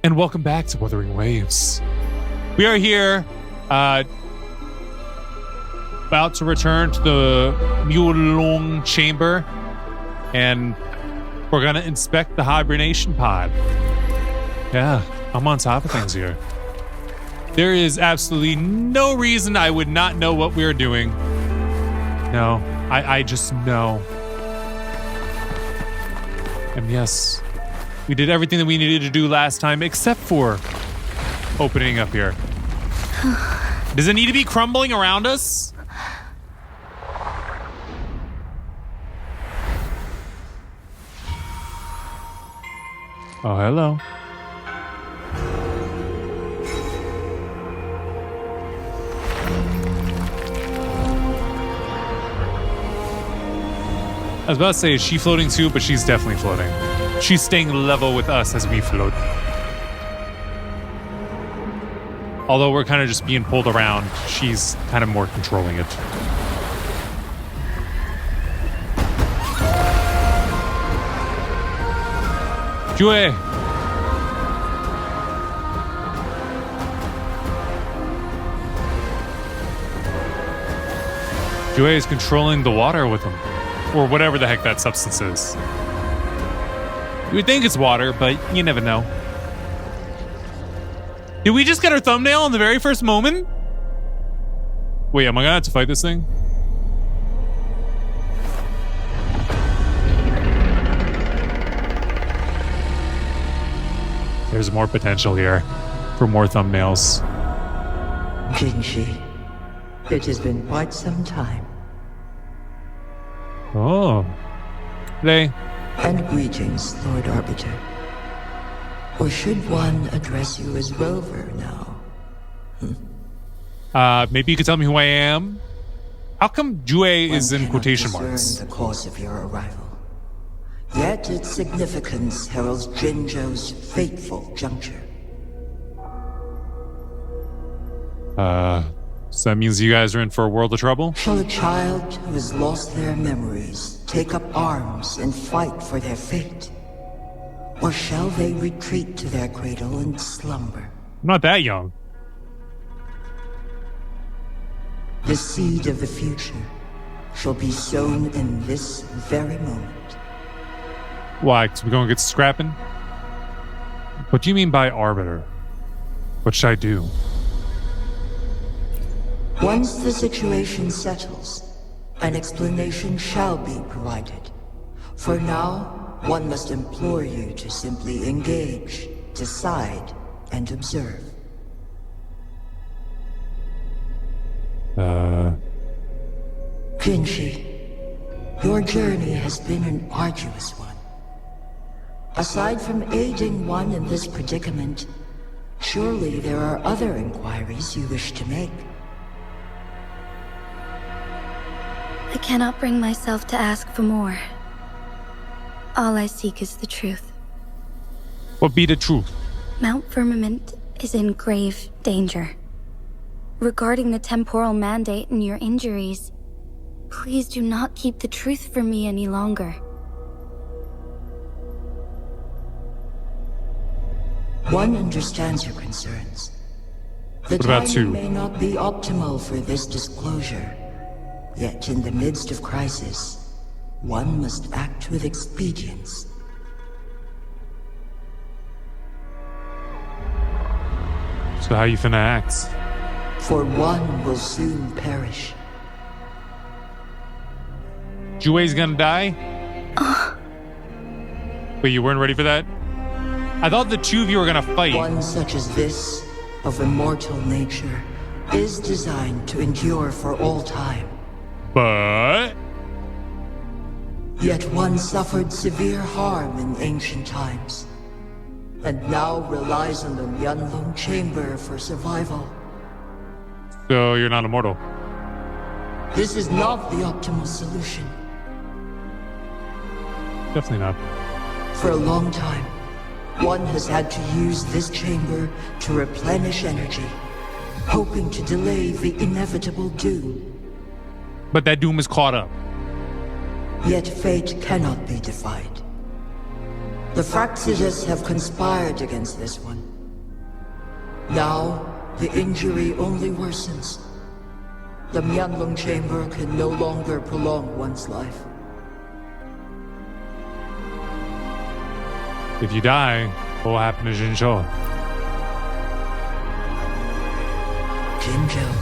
And welcome back to Wuthering Waves. We are here, about to return to the Mulong chamber, and we're going to inspect the hibernation pod. Yeah, I'm on top of things here. There is absolutely no reason I would not know what we're doing. No, I just know. And yes, we did everything that we needed to do last time except for opening up here. Does it need to be crumbling around us? Oh, hello. I was about to say, is she floating too? But she's definitely floating. She's staying level with us as we float. Although we're kind of just being pulled around, she's kind of more controlling it. Jue! Jue is controlling the water with him. Or whatever the heck that substance is. You would think it's water, but you never know. Did we just get our thumbnail in the very first moment? Wait, am I gonna have to fight this thing? There's more potential here for more thumbnails. Jinzhou, it has been quite some time. Oh. They. And greetings, Lord Arbiter. Or should one address you as Rover now? Maybe you could tell me who I am? How come Jue is in quotation marks? The cause of your arrival. Yet its significance heralds Jinzhou's fateful juncture. So that means you guys are in for a world of trouble? Shall a child who has lost their memories take up arms and fight for their fate? Or shall they retreat to their cradle and slumber? I'm not that young. The seed of the future shall be sown in this very moment. Why? Because we're going to get scrapping? What do you mean by arbiter? What should I do? Once the situation settles, an explanation shall be provided. For now, one must implore you to simply engage, decide, and observe. Jinzhou, your journey has been an arduous one. Aside from aiding one in this predicament, surely there are other inquiries you wish to make. I cannot bring myself to ask for more. All I seek is the truth. What be the truth? Mount Firmament is in grave danger. Regarding the temporal mandate and your injuries, please do not keep the truth from me any longer. One understands your concerns. The What about timing two? may not be optimal for this disclosure. Yet in the midst of crisis, one must act with expedience. So how you finna act? For one will soon perish. Jue's gonna die? Wait, you weren't ready for that? I thought the two of you were gonna fight. One such as this, of immortal nature, is designed to endure for all time. But... Yet one suffered severe harm in ancient times, and now relies on the Yanlong chamber for survival. So you're not immortal? This is not the optimal solution. Definitely not. For a long time, one has had to use this chamber to replenish energy, hoping to delay the inevitable doom. But that doom is caught up. Yet fate cannot be defied. The Fraxitus have conspired against this one, Now, the injury only worsens. The Mianlong chamber can no longer prolong one's life. If you die, what will happen to Jinzhou? Jinzhou.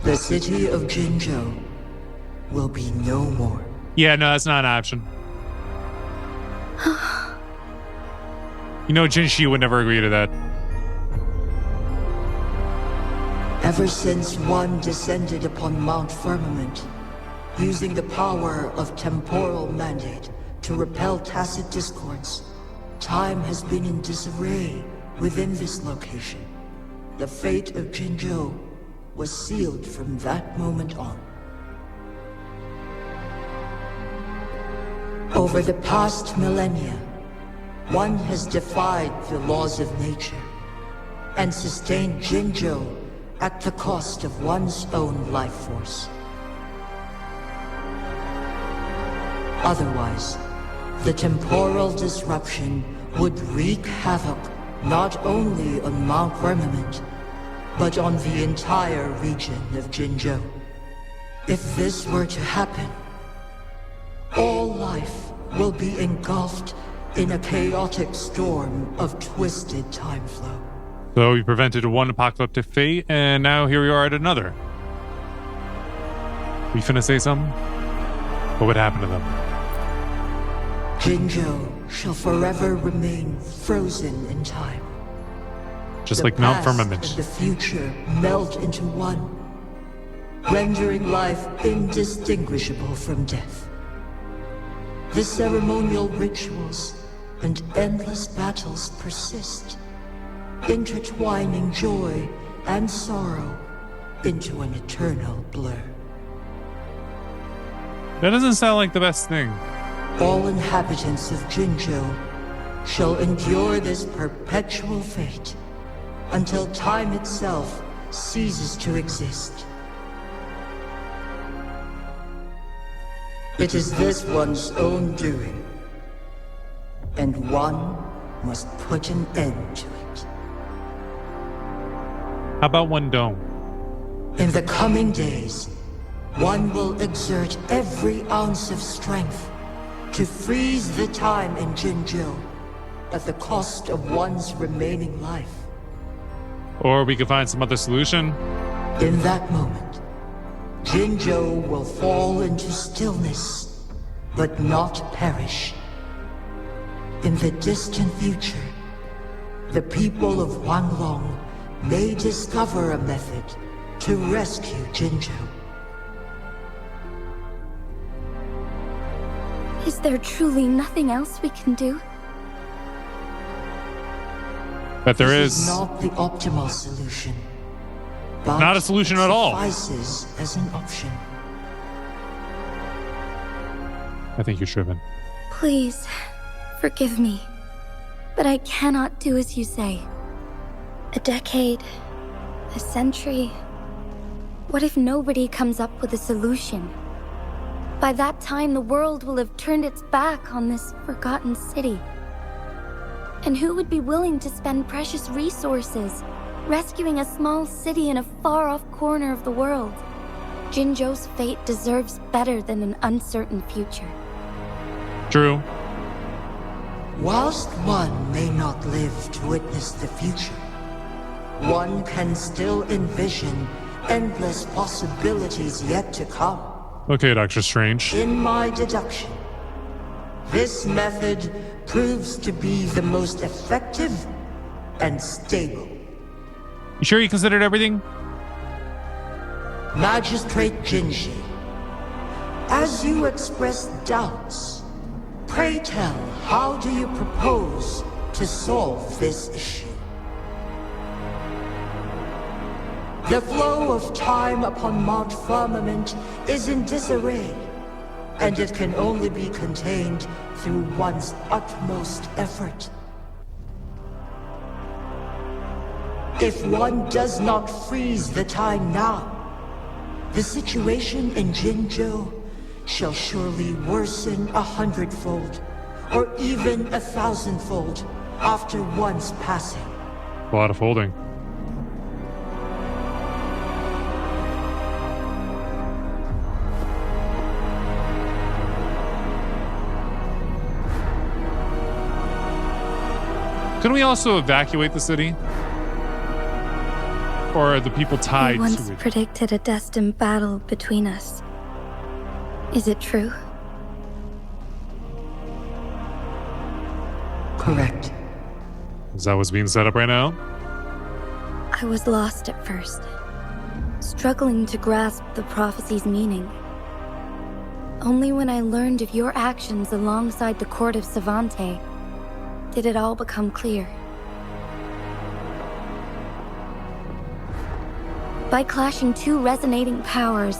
The city of Jinzhou will be no more. Yeah, no, that's not an option. You know, Jinzhou would never agree to that. Ever since one descended upon Mount Firmament, using the power of temporal mandate to repel tacit discords, time has been in disarray within this location. The fate of Jinzhou was sealed from that moment on. Over the past millennia, one has defied the laws of nature and sustained Jinzhou at the cost of one's own life force. Otherwise, the temporal disruption would wreak havoc not only on Mount Firmament, but on the entire region of Jinzhou. If this were to happen, all life will be engulfed in a chaotic storm of twisted time flow. So we prevented one apocalyptic fate, and now here we are at another. We finna say something? What would happen to them? Jinzhou shall forever remain frozen in time. Just The like Mount past Firmament. and the future melt into one, rendering life indistinguishable from death. The ceremonial rituals and endless battles persist, intertwining joy and sorrow into an eternal blur. That doesn't sound like the best thing. All inhabitants of Jinzhou shall endure this perpetual fate until time itself ceases to exist. It is this one's own doing, and one must put an end to it. How about one don't? In the coming days, one will exert every ounce of strength to freeze the time in Jinzhou at the cost of one's remaining life. Or we could find some other solution. In that moment, Jinzhou will fall into stillness, but not perish. In the distant future, the people of Wanglong may discover a method to rescue Jinzhou. Is there truly nothing else we can do? But there This is. not the optimal solution. But Not a solution at all. Suffices as an option. I think you're tripping. Please, forgive me. But I cannot do as you say. A decade, a century. What if nobody comes up with a solution? By that time, the world will have turned its back on this forgotten city. And who would be willing to spend precious resources rescuing a small city in a far-off corner of the world? Jinzhou's fate deserves better than an uncertain future. True. Whilst one may not live to witness the future, one can still envision endless possibilities yet to come. Okay, Doctor Strange. In my deduction, this method proves to be the most effective and stable. You sure you considered everything? Magistrate Jinzhou, as you express doubts, pray tell, how do you propose to solve this issue? The flow of time upon Mount Firmament is in disarray, and it can only be contained through one's utmost effort. If one does not freeze the time now, the situation in Jinzhou shall surely worsen 100-fold, or even 1,000-fold after one's passing. A lot of folding. Can we also evacuate the city? Or are the people tied You once to it? predicted a destined battle between us. Is it true? Correct. Is that what's being set up right now? I was lost at first, struggling to grasp the prophecy's meaning. Only when I learned of your actions alongside the court of Savante did it all become clear. By clashing two resonating powers,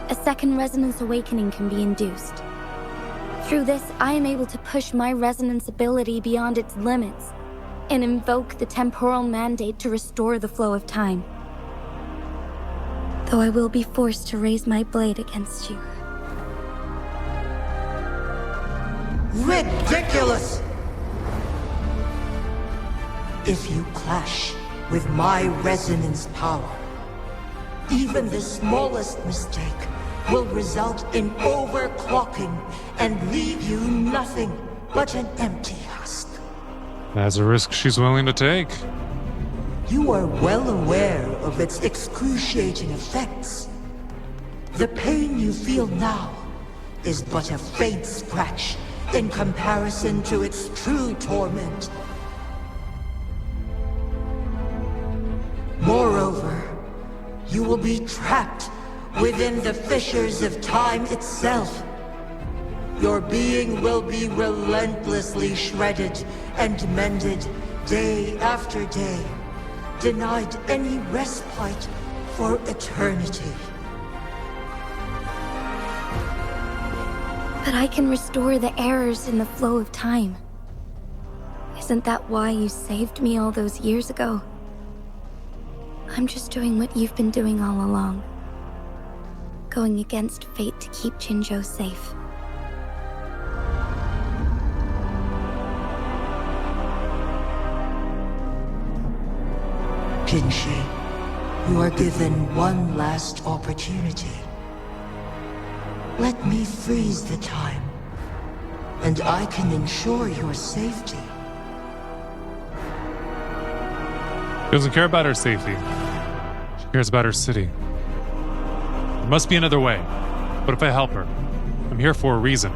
a second resonance awakening can be induced. Through this, I am able to push my resonance ability beyond its limits and invoke the temporal mandate to restore the flow of time. Though I will be forced to raise my blade against you. Ridiculous! If you clash with my resonance power, even the smallest mistake will result in overclocking and leave you nothing but an empty husk. That's a risk she's willing to take. You are well aware of its excruciating effects. The pain you feel now is but a faint scratch in comparison to its true torment. Moreover, you will be trapped within the fissures of time itself. Your being will be relentlessly shredded and mended day after day, denied any respite for eternity. But I can restore the errors in the flow of time. Isn't that why you saved me all those years ago? I'm just doing what you've been doing all along. Going against fate to keep Jinzhou safe. Jinzhou, you are given one last opportunity. Let me freeze the time, and I can ensure your safety. She doesn't care about her safety. She cares about her city. There must be another way. What if I help her? I'm here for a reason.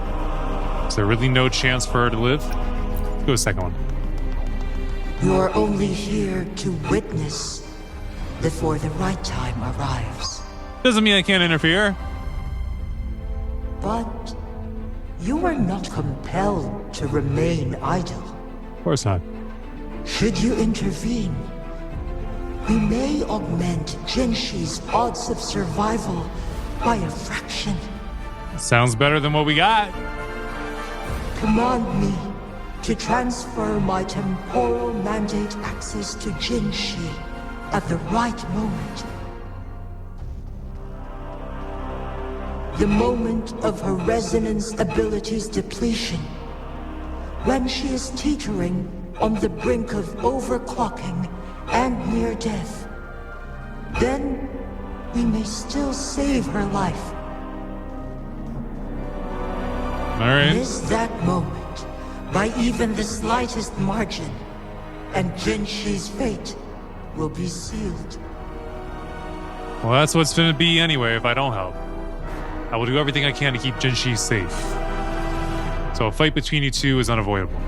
Is there really no chance for her to live? Let's go to the second one. You are only here to witness before the right time arrives. Doesn't mean I can't interfere. But you are not compelled to remain idle. Of course not. Should you intervene, we may augment Jinzhi's odds of survival by a fraction. Sounds better than what we got. Command me to transfer my temporal mandate access to Jinzhi at the right moment. The moment of her resonance ability's depletion, when she is teetering on the brink of overclocking and near death. Then we may still save her life. All right. Miss that moment by even the slightest margin, and Jinzhi's fate will be sealed. Well, that's what's going to be anyway if I don't help. I will do everything I can to keep Jinzhi safe. So a fight between you two is unavoidable.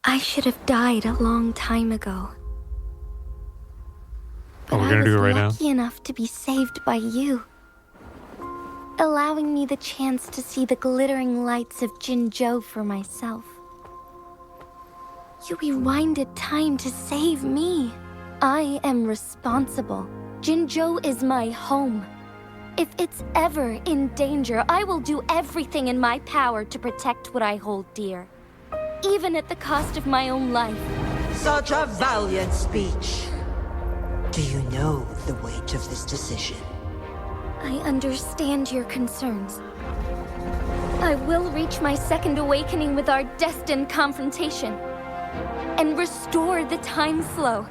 I should have died a long time ago. Oh, we're gonna do it right now? I was lucky enough to be saved by you, allowing me the chance to see the glittering lights of Jinzhou for myself. You rewinded time to save me. I am responsible. Jinzhou is my home. If it's ever in danger, I will do everything in my power to protect what I hold dear, even at the cost of my own life. such a valiant speech. Do you know the weight of this decision? I understand your concerns. I will reach my second awakening with our destined confrontation and restore the time flow.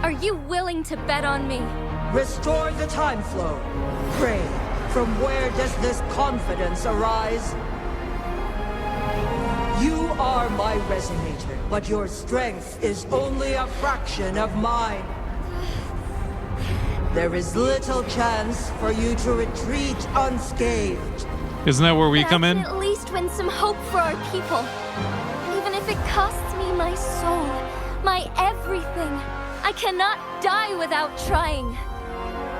Are you willing to bet on me? Restore the time flow. Pray, from where does this confidence arise? You are my resonator, but your strength is only a fraction of mine. There is little chance for you to retreat unscathed. Isn't that where we But come I in? can at least win some hope for our people. Even if it costs me my soul, my everything. I cannot die without trying.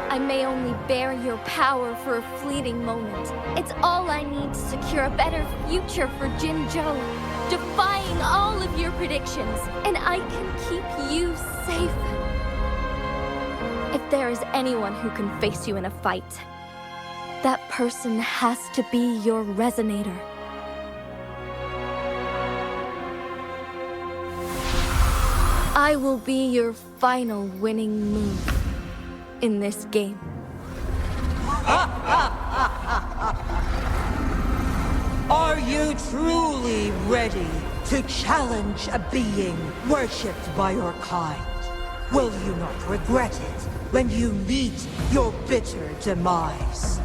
I may only bear your power for a fleeting moment. It's all I need to secure a better future for Jinzhou, defying all of your predictions, and I can keep you safe. If there is anyone who can face you in a fight, that person has to be your resonator. I will be your final winning move in this game. Are you truly ready to challenge a being worshipped by your kind? Will you not regret it when you meet your bitter demise?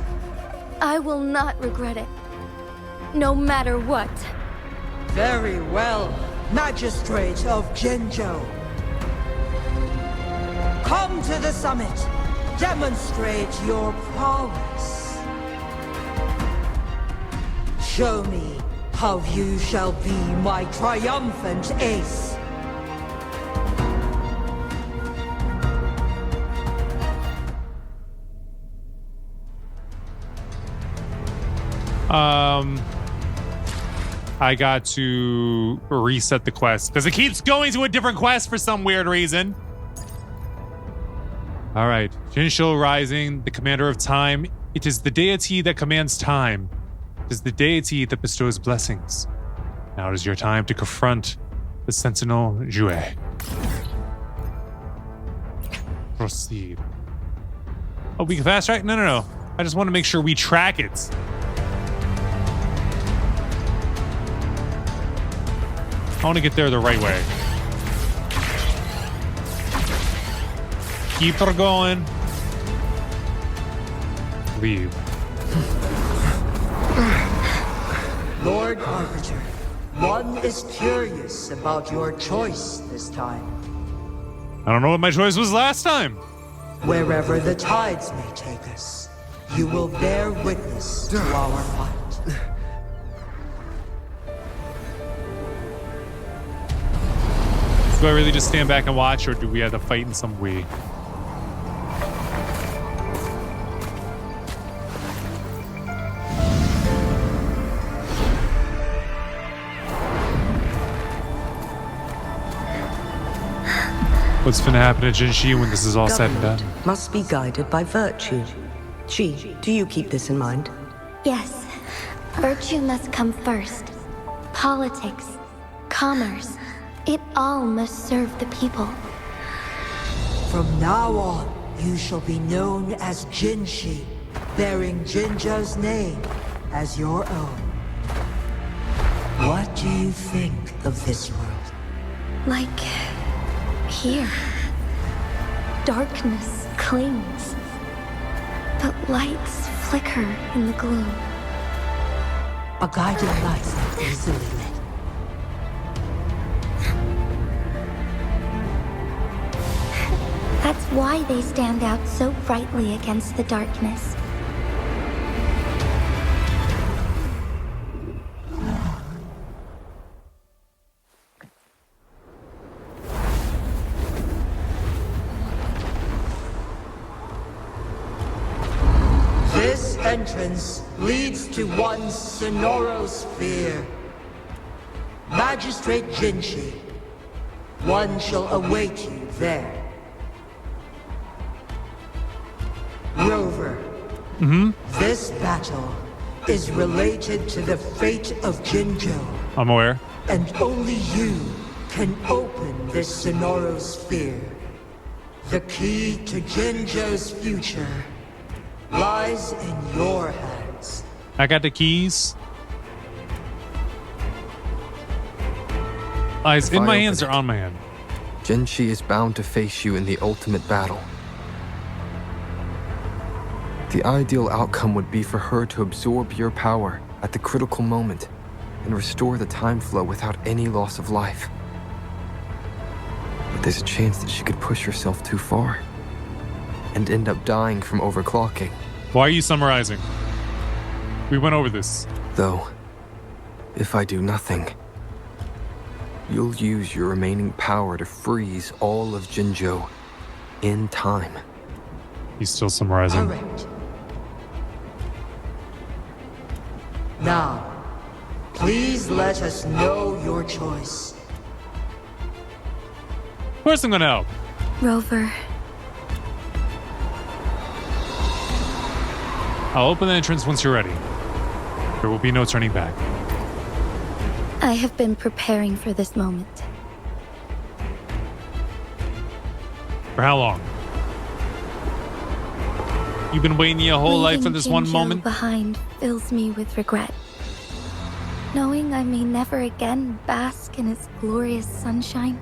I will not regret it, no matter what. Very well, Magistrate of Jinzhou. Come to the summit. Demonstrate your prowess. Show me how you shall be my triumphant ace. I got to reset the quest because it keeps going to a different quest for some weird reason. All right, Jinzhou Rising, the commander of time. It is the deity that commands time. It is the deity that bestows blessings. Now it is your time to confront the Sentinel Jue. Proceed. Oh, we can fast track? No. I just want to make sure we track it. I want to get there the right way. Keep her going. Leave. Lord Arbiter, one is curious about your choice this time. I don't know what my choice was last time. Wherever the tides may take us, you will bear witness to our fight. Do I really just stand back and watch, or do we have to fight in some way? What's gonna happen to Jinzhou when this is all said and done? Government must be guided by virtue. Chi, do you keep this in mind? Yes, virtue must come first. Politics, commerce, it all must serve the people. From now on, you shall be known as Jinshi, bearing Jinzhou's name as your own. What do you think of this world? Like here, darkness clings, but lights flicker in the gloom. A guiding light not easily lit. That's why they stand out so brightly against the darkness. This entrance leads to one sonorosphere. Magistrate Jinshi, one shall await you there. Rover, this battle is related to the fate of Jinzhou. I'm aware. And only you can open this Sonoro sphere. The key to Jinzhou's future lies in your hands. I got the keys. Eyes in my hands or on my hand? Jinzhou is bound to face you in the ultimate battle. The ideal outcome would be for her to absorb your power at the critical moment and restore the time flow without any loss of life. But there's a chance that she could push herself too far and end up dying from overclocking. Why are you summarizing? We went over this. Though, if I do nothing, you'll use your remaining power to freeze all of Jinzhou in time. He's still summarizing. Correct. Now, please let us know your choice. Of course I'm gonna help. Rover, I'll open the entrance once you're ready. There will be no turning back. I have been preparing for this moment. For how long? You've been waiting your whole life for Leaving this one Jinzhou moment? behind fills me with regret. Knowing I may never again bask in its glorious sunshine,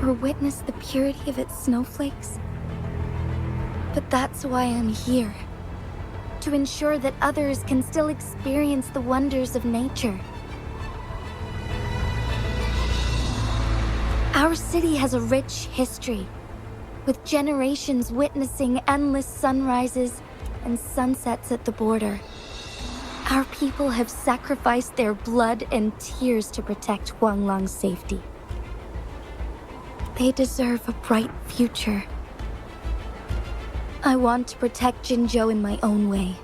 or witness the purity of its snowflakes. But that's why I'm here. To ensure that others can still experience the wonders of nature. Our city has a rich history, with generations witnessing endless sunrises and sunsets at the border. Our people have sacrificed their blood and tears to protect Huanglang's safety. They deserve a bright future. I want to protect Jinzhou in my own way.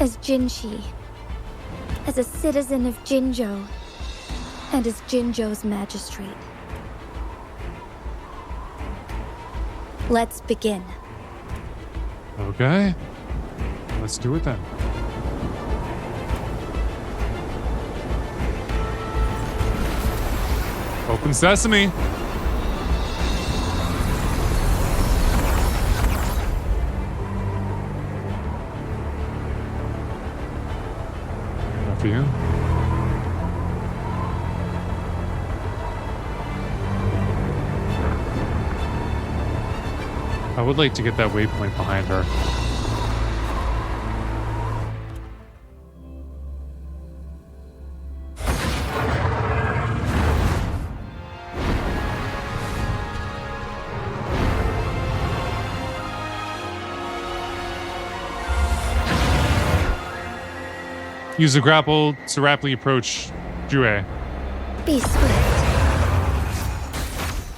As Jinshi, as a citizen of Jinzhou, and as Jinzhou's magistrate. Let's begin. Okay. Let's do it then. Open sesame. Not for you. I would like to get that waypoint behind her. Use the grapple to rapidly approach Jue. Be swift.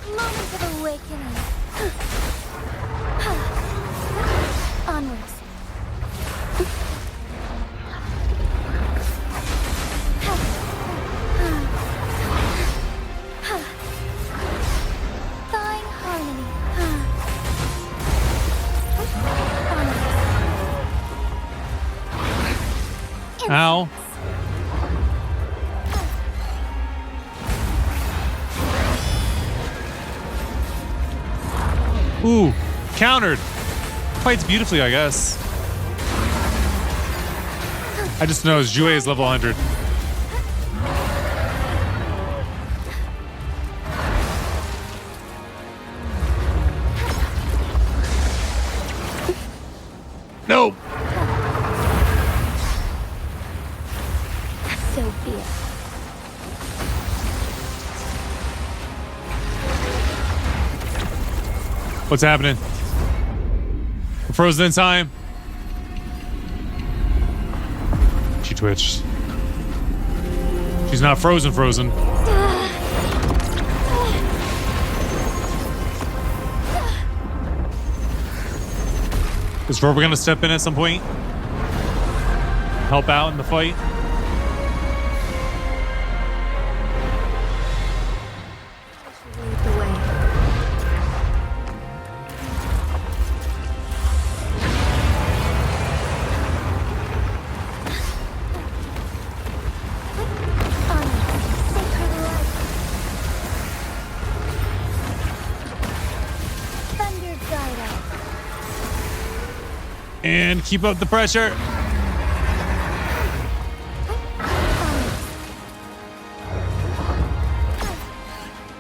Moment of awakening. Onwards. Thawing harmony. Onwards. Ow. Ooh, countered. Fights beautifully, I guess. I just know Jue is level 100. No. So be it. What's happening? We're frozen in time. She twitched. She's not frozen. Is Rover gonna step in at some point? Help out in the fight? Lead the way. Onwards. And keep up the pressure.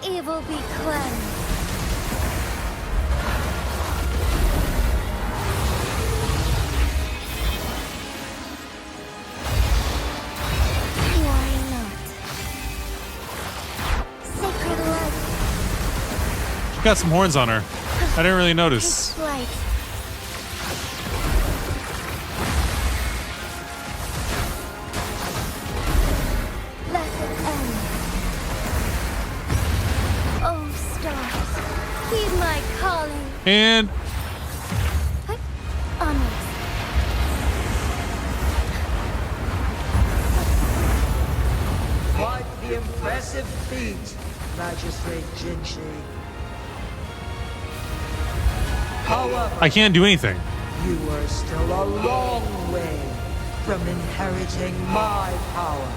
Evil be cleansed. Why not? Sacred light. She's got some horns on her. I didn't really notice. Take flight. Let it end. Oh, stars, heed my calling. And Onwards. Quite the impressive feat, Magistrate Jinzhou. However, I can't do anything. you are still a long way from inheriting my power.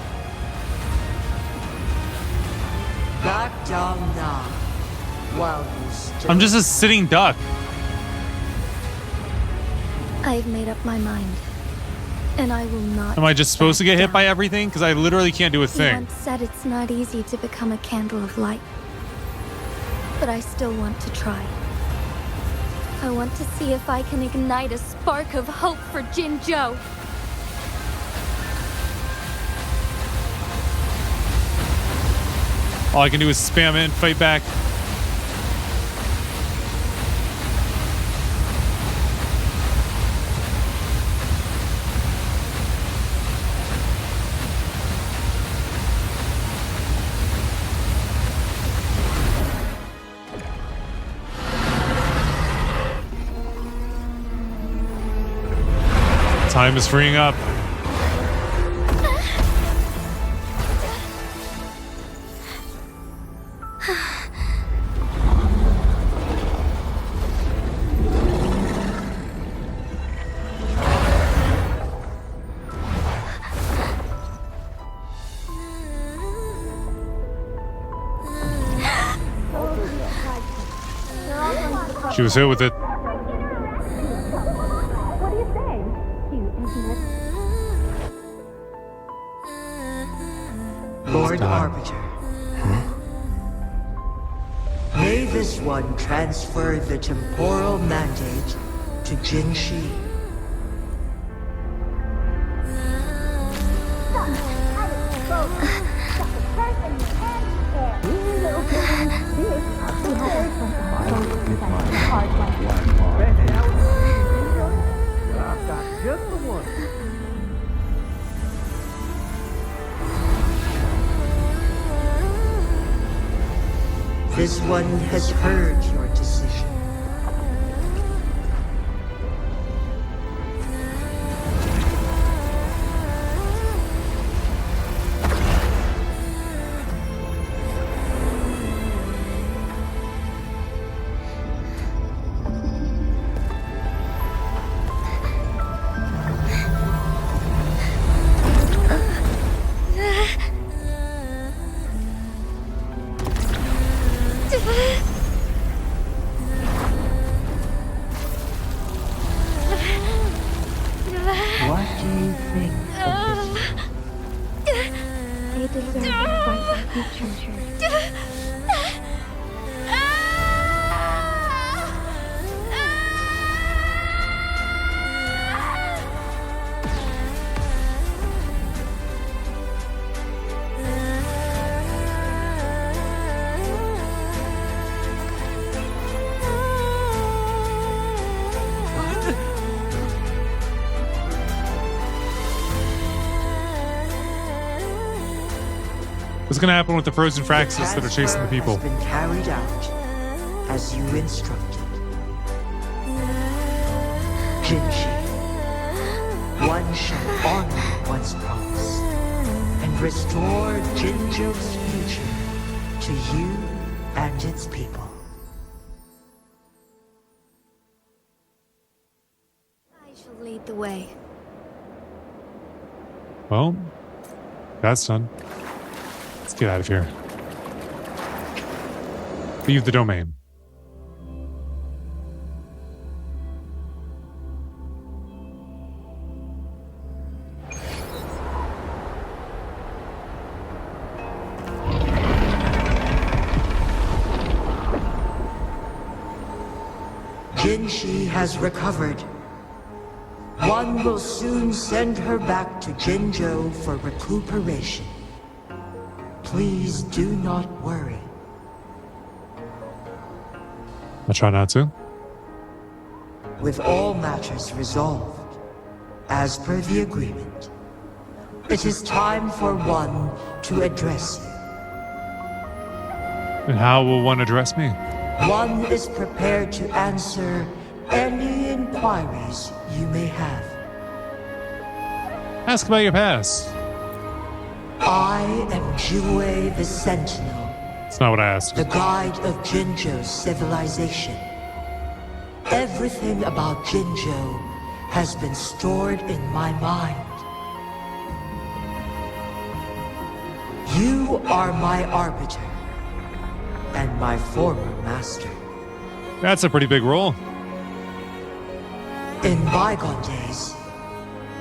Back down now, while you still... I'm just a sitting duck. I've made up my mind, and I will not. Am I just supposed to back get hit by down. everything? Because I literally can't do a You thing. once said it's not easy to become a candle of light, but I still want to try. I want to see if I can ignite a spark of hope for Jinzhou. All I can do is spam it and fight back. Time is freeing up. She was hit with it. What do you say? Lord Arbiter. May this one transfer the temporal mandate to Jinzhou. This one has heard your decision. What do you think of this? They deserve to fight like you, Jinzhou. What's gonna happen with the frozen Fraxis that are chasing the people? Has been carried out as you instructed. Jinzhou, one shall honor one's promise and restore Jinzhou's future to you and its people. I shall lead the way. Well, that's done. Let's get out of here. Leave the domain. Jinshi has recovered. One will soon send her back to Jinzhou for recuperation. Please do not worry. I try not to. With all matters resolved, as per the agreement, it is time for one to address you. And how will one address me? One is prepared to answer any inquiries you may have. Ask about your past. I am Jiwei the Sentinel, That's not what I asked. the guide of Jinzhou's civilization. Everything about Jinzhou has been stored in my mind. You are my arbiter and my former master. That's a pretty big role. In bygone days,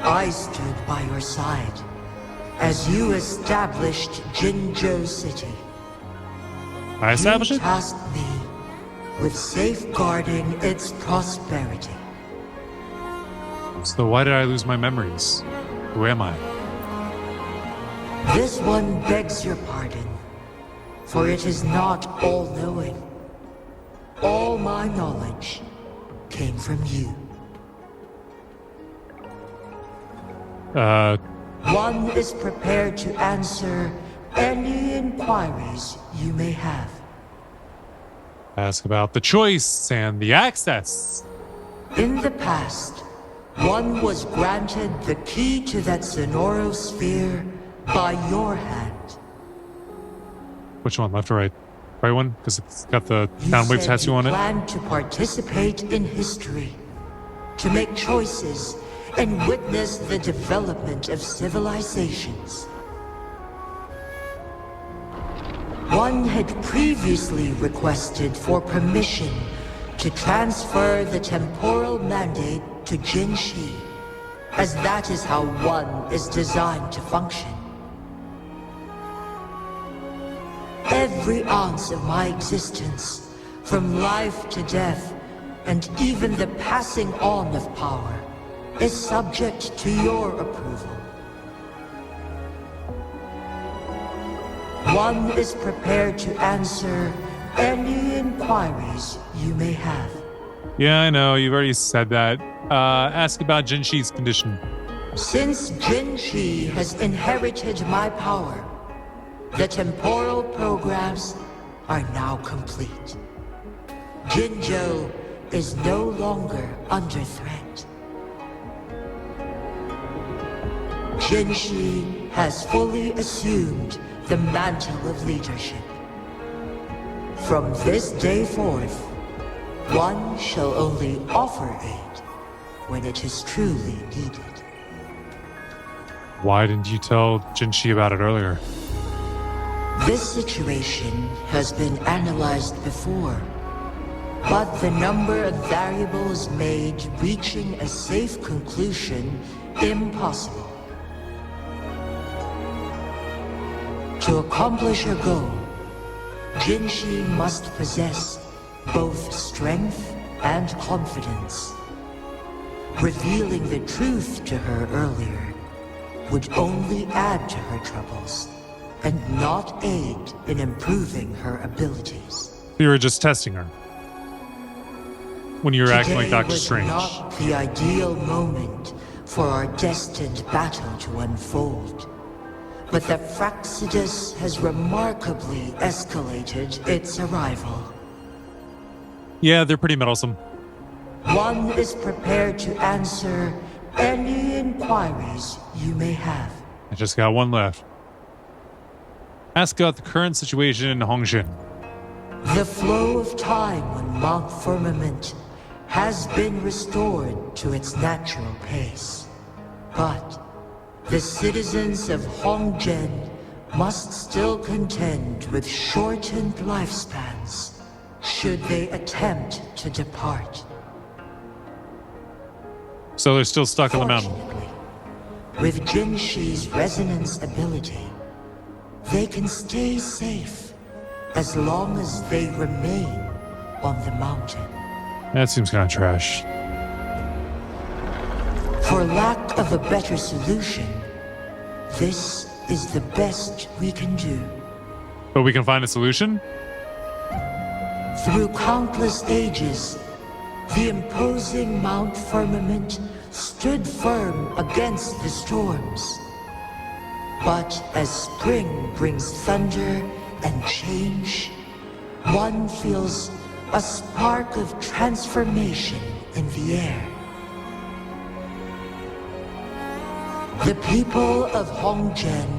I stood by your side as you established Jinzhou City. I established You it? tasked me with safeguarding its prosperity. So why did I lose my memories? Who am I? This one begs your pardon, for it is not all-knowing. All my knowledge came from you. One is prepared to answer any inquiries you may have. Ask about the choice and the access. In the past, one was granted the key to that Sonoro sphere by your hand. Which one, left or right? Right one? Because it's got the You Soundwave said tattoo you on it. planned to participate in history, to make choices and witness the development of civilizations. One had previously requested for permission to transfer the temporal mandate to Jinshi, as that is how one is designed to function. Every ounce of my existence, from life to death, and even the passing on of power, is subject to your approval. One is prepared to answer any inquiries you may have. Yeah, I know. You've already said that. Ask about Jinshi's condition. Since Jinshi has inherited my power, the temporal programs are now complete. Jinzhou is no longer under threat. Jinshi has fully assumed the mantle of leadership. From this day forth, one shall only offer aid when it is truly needed. Why didn't you tell Jinshi about it earlier? This situation has been analyzed before, but the number of variables made reaching a safe conclusion impossible. To accomplish her goal, Jinshi must possess both strength and confidence. Revealing the truth to her earlier would only add to her troubles and not aid in improving her abilities. You were just testing her. When you were acting like Today Doctor was Strange. not the ideal moment for our destined battle to unfold. But the Fraxidus has remarkably escalated its arrival. Yeah, they're pretty meddlesome. One is prepared to answer any inquiries you may have. I just got one left. Ask about the current situation in Hongshin. The flow of time on Mount Firmament has been restored to its natural pace. But the citizens of Hongzhen must still contend with shortened lifespans should they attempt to depart. So they're still stuck on the mountain. Fortunately, with Jinshi's resonance ability, they can stay safe as long as they remain on the mountain. That seems kind of trash. For lack of a better solution, this is the best we can do. But we can find a solution? Through countless ages, the imposing Mount Firmament stood firm against the storms. But as spring brings thunder and change, one feels a spark of transformation in the air. The people of Hongzhen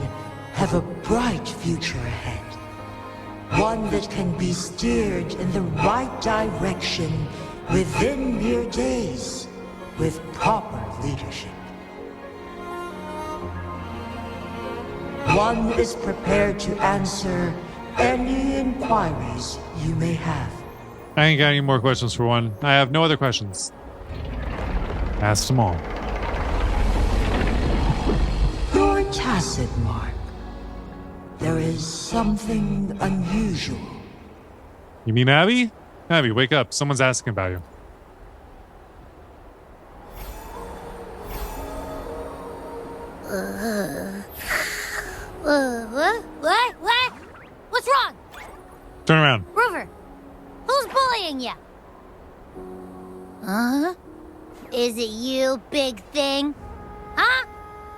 have a bright future ahead. One that can be steered in the right direction within mere days with proper leadership. One is prepared to answer any inquiries you may have. I ain't got any more questions for one. I have no other questions. Asked them all. Your tacit mark. There is something unusual. You mean Abby? Abby, wake up. Someone's asking about you. What? What's wrong? Turn around. Rover, who's bullying you? Huh? Is it you, big thing? Huh?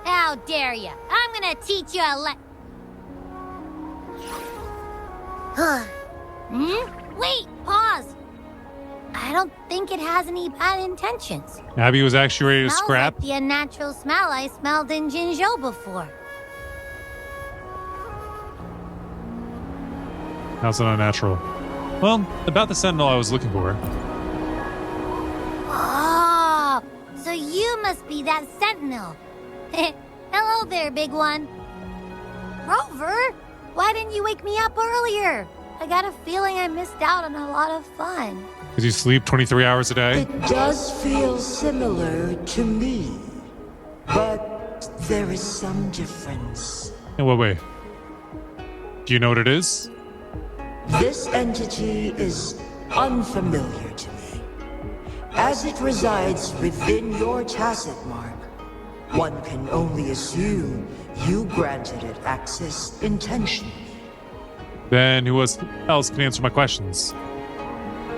How dare you? I'm gonna teach you a Wait, pause. I don't think it has any bad intentions. Abby was actually ready to Smells scrap. like the unnatural smell I smelled in Jinzhou before. How's it unnatural? Well, about the sentinel I was looking for. Oh, so you must be that sentinel. Hello there, big one. Rover, why didn't you wake me up earlier? I got a feeling I missed out on a lot of fun. Did you sleep 23 hours a day? It does feel similar to me, but there is some difference. In what way? Do you know what it is? This entity is unfamiliar to me. As it resides within your tacit mark, one can only assume you granted it access intentionally. Then who else can answer my questions?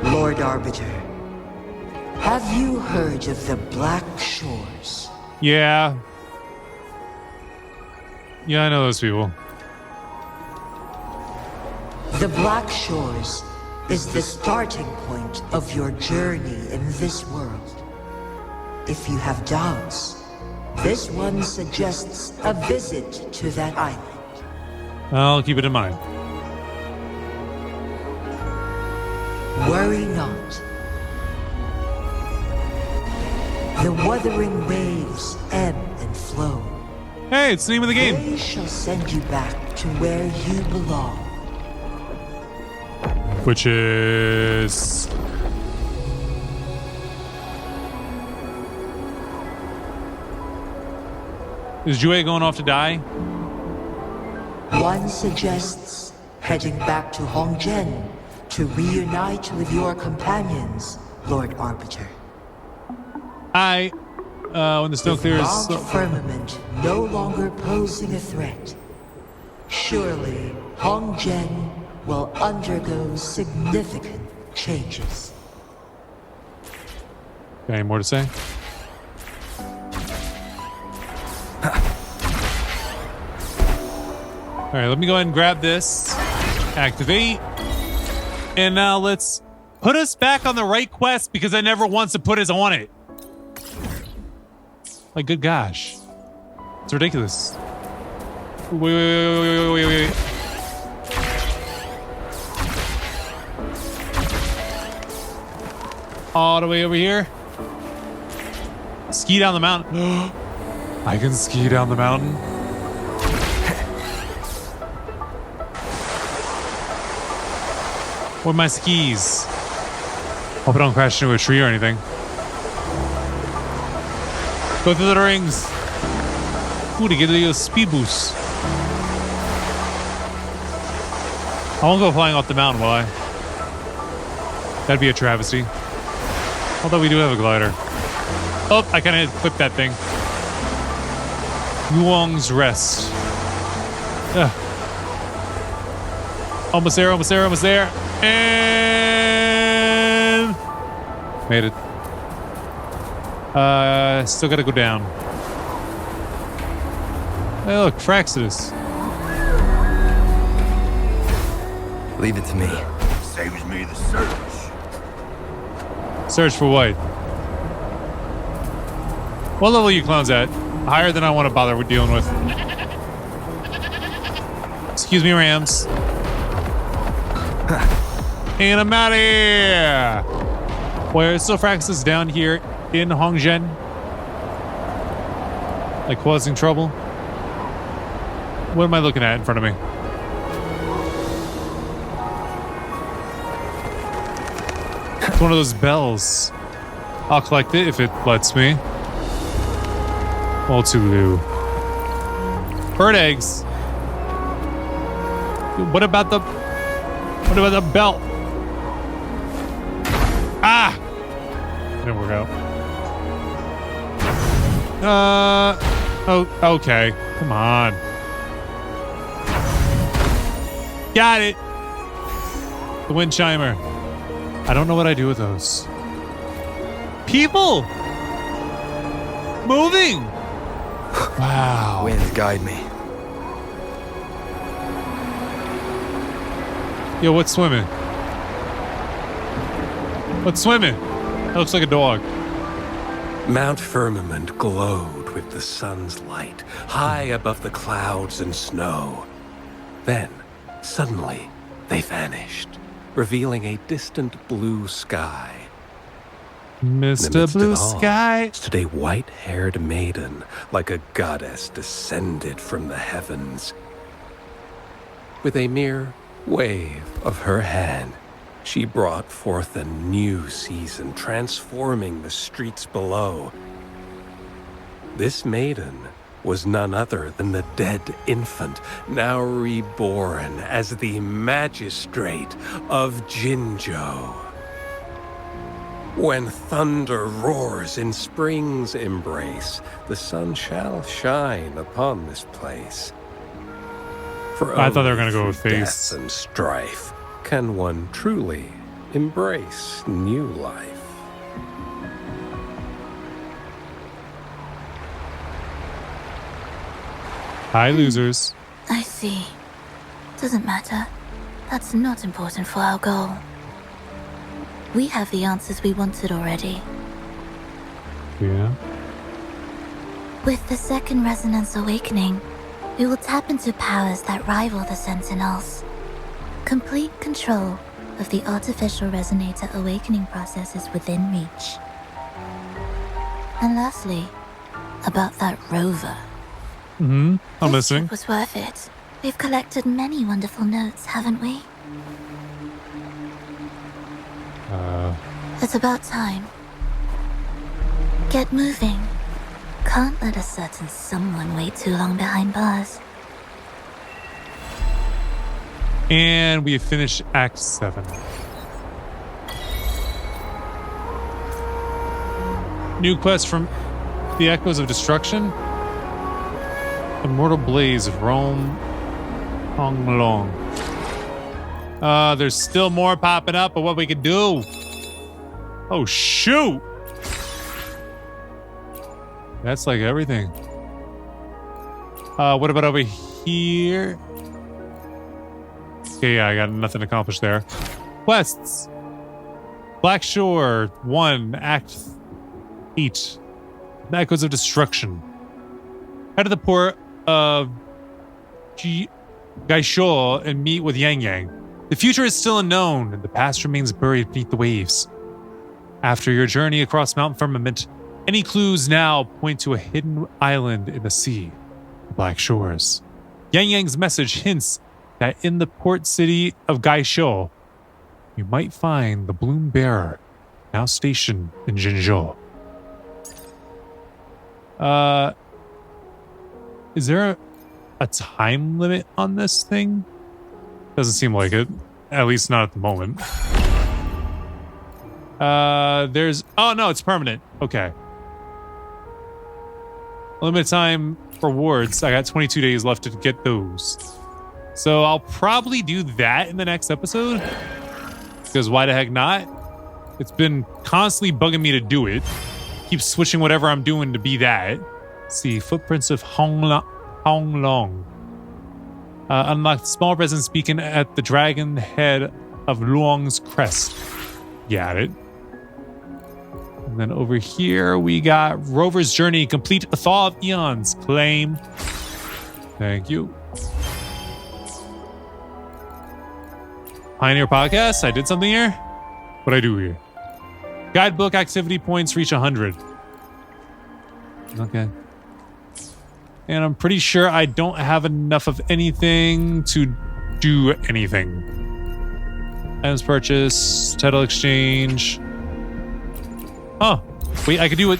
Lord Arbiter, have you heard of the Black Shores? Yeah. Yeah, I know those people. The Black Shores is the starting point of your journey in this world. If you have doubts, this one suggests a visit to that island. I'll keep it in mind. Worry not. The Wuthering waves ebb and flow. Hey, it's the name of the game. They shall send you back to where you belong. Which is... Is Jue going off to die? One suggests heading back to Hongzhen to reunite with your companions, Lord Arbiter. When the snow With clears... Mount Firmament no longer posing a threat, surely Hongzhen will undergo significant changes. Got any more to say? All right, let me go ahead and grab this. Activate. And now let's put us back on the right quest because I never once have put us on it. Like, good gosh. It's ridiculous. Wait. All the way over here. Ski down the mountain. I can ski down the mountain. With my skis. Hope I don't crash into a tree or anything. Go through the rings. Ooh, to get a little speed boost. I won't go flying off the mountain, will I? That'd be a travesty. Although we do have a glider. Oh, I kind of clipped that thing. Yuong's Rest. Ugh. Almost there, almost there, almost there. And... made it. Still gotta go down. Hey, look, Fraxidus. Leave it to me. Saves me the search. Search for what? What level are you clowns at? Higher than I want to bother with dealing with. Excuse me, Rams. And I'm out of here. Where is Fraxidus down here in Hongzhen? Like causing trouble? What am I looking at in front of me? It's one of those bells. I'll collect it if it lets me. All too low. Bird eggs. What about the belt? Ah! Didn't work out. Oh, okay. Come on. Got it. The wind chimer. I don't know what I do with those. People! Moving! Wow. Winds guide me. Yo, what's swimming? What's swimming? That looks like a dog. Mount Firmament glowed with the sun's light, high above the clouds and snow. Then, suddenly, they vanished, revealing a distant blue sky. Mr. Blue Sky stood a white-haired maiden, like a goddess descended from the heavens. With a mere wave of her hand, she brought forth a new season, transforming the streets below. This maiden was none other than the dead infant, now reborn as the magistrate of Jinzhou. When thunder roars in spring's embrace, the sun shall shine upon this place. For I thought they were only gonna go with through face. death and strife can one truly embrace new life. Hi, losers. I see. Doesn't matter. That's not important for our goal. We have the answers we wanted already. Yeah. With the second resonance awakening, we will tap into powers that rival the Sentinels. Complete control of the artificial resonator awakening process is within reach. And lastly, about that rover. I'm This listening. trip was worth it. We've collected many wonderful notes, haven't we? It's about time. Get moving. Can't let a certain someone wait too long behind bars. And we have finished Act 7. New quest from the Echoes of Destruction. Immortal Blaze of Rome Honglong. There's still more popping up of what we could do. Oh, shoot. That's like everything. What about over here? Okay, yeah, I got nothing accomplished there. Quests. Black Shore 1, Act 8. Echoes of Destruction. Head to the port of Gaishou and meet with Yang Yang. The future is still unknown, and the past remains buried beneath the waves. After your journey across Mount Firmament, any clues now point to a hidden island in the sea, the Black Shores. Yang Yang's message hints that in the port city of Gaishou, you might find the Bloom Bearer, now stationed in Jinzhou. Is there a time limit on this thing? Doesn't seem like it. At least not at the moment. There's... Oh, no, it's permanent. Okay. Limited time rewards. I got 22 days left to get those. So I'll probably do that in the next episode. Because why the heck not? It's been constantly bugging me to do it. Keep switching whatever I'm doing to be that. Let's see. Footprints of Honglong. Unlocked small presence beacon at the dragon head of Luong's crest. Got it. And then over here we got Rover's Journey, complete a Thaw of Eons. Claim. Thank you. Pioneer Podcast. I did something here. What'd I do here? Guidebook activity points reach 100. Okay. And I'm pretty sure I don't have enough of anything to do anything. Items purchase, title exchange. Oh, wait, I could do it.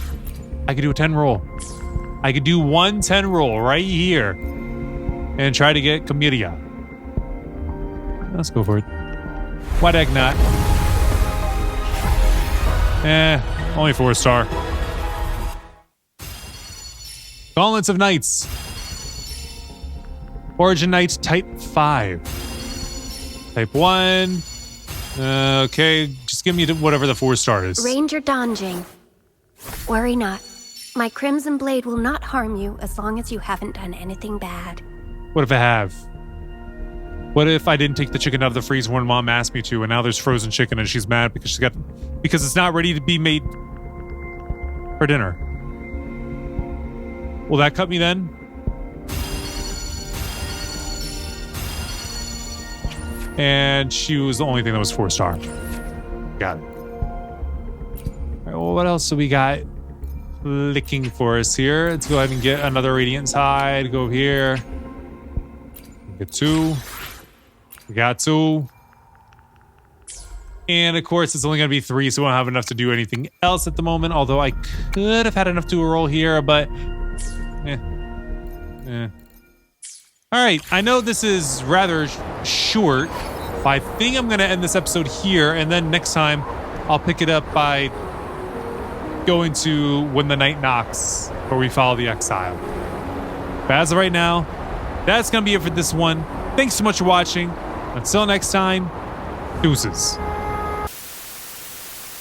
I could do a 10 roll. I could do 1 10 roll right here and try to get Chlamydia. Let's go for it. Why the heck not? Only 4-star. Gauntlets of Knights. Origin Knight Type 5. Type 1. Okay, just give me whatever the 4-star is. Ranger Donjing. Worry not. My Crimson Blade will not harm you as long as you haven't done anything bad. What if I have? What if I didn't take the chicken out of the freezer when Mom asked me to, and now there's frozen chicken and she's mad because because it's not ready to be made for dinner? Will that cut me then? And she was the only thing that was 4-star. Got it. All right, well, what else do we got clicking for us here? Let's go ahead and get another Radiant Tide. Go here. Get 2. We got 2. And of course, it's only going to be 3, so we won't have enough to do anything else at the moment. Although I could have had enough to roll here, but... All right, I know this is rather short, but I think I'm going to end this episode here, and then next time I'll pick it up by going to When the Night Knocks, where we follow the exile. But as of right now, that's going to be it for this one. Thanks so much for watching. Until next time, deuces.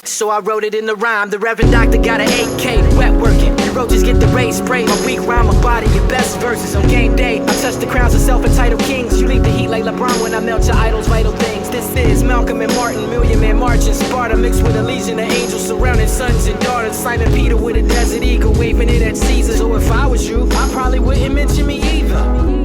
So I wrote it in the rhyme. The Reverend Doctor got an 8K, wet working. The roaches get the rays sprayed. My weak rhyme, my body, your best verses on game day. I touch the crowns of self-entitled kings. You leave the heat like LeBron when I melt your idols' vital things. This is Malcolm and Martin, Million Man March in Sparta, mixed with a legion of angels surrounding sons and daughters. Simon Peter with a desert eagle, waving it at Caesar. So if I was you, I probably wouldn't mention me either.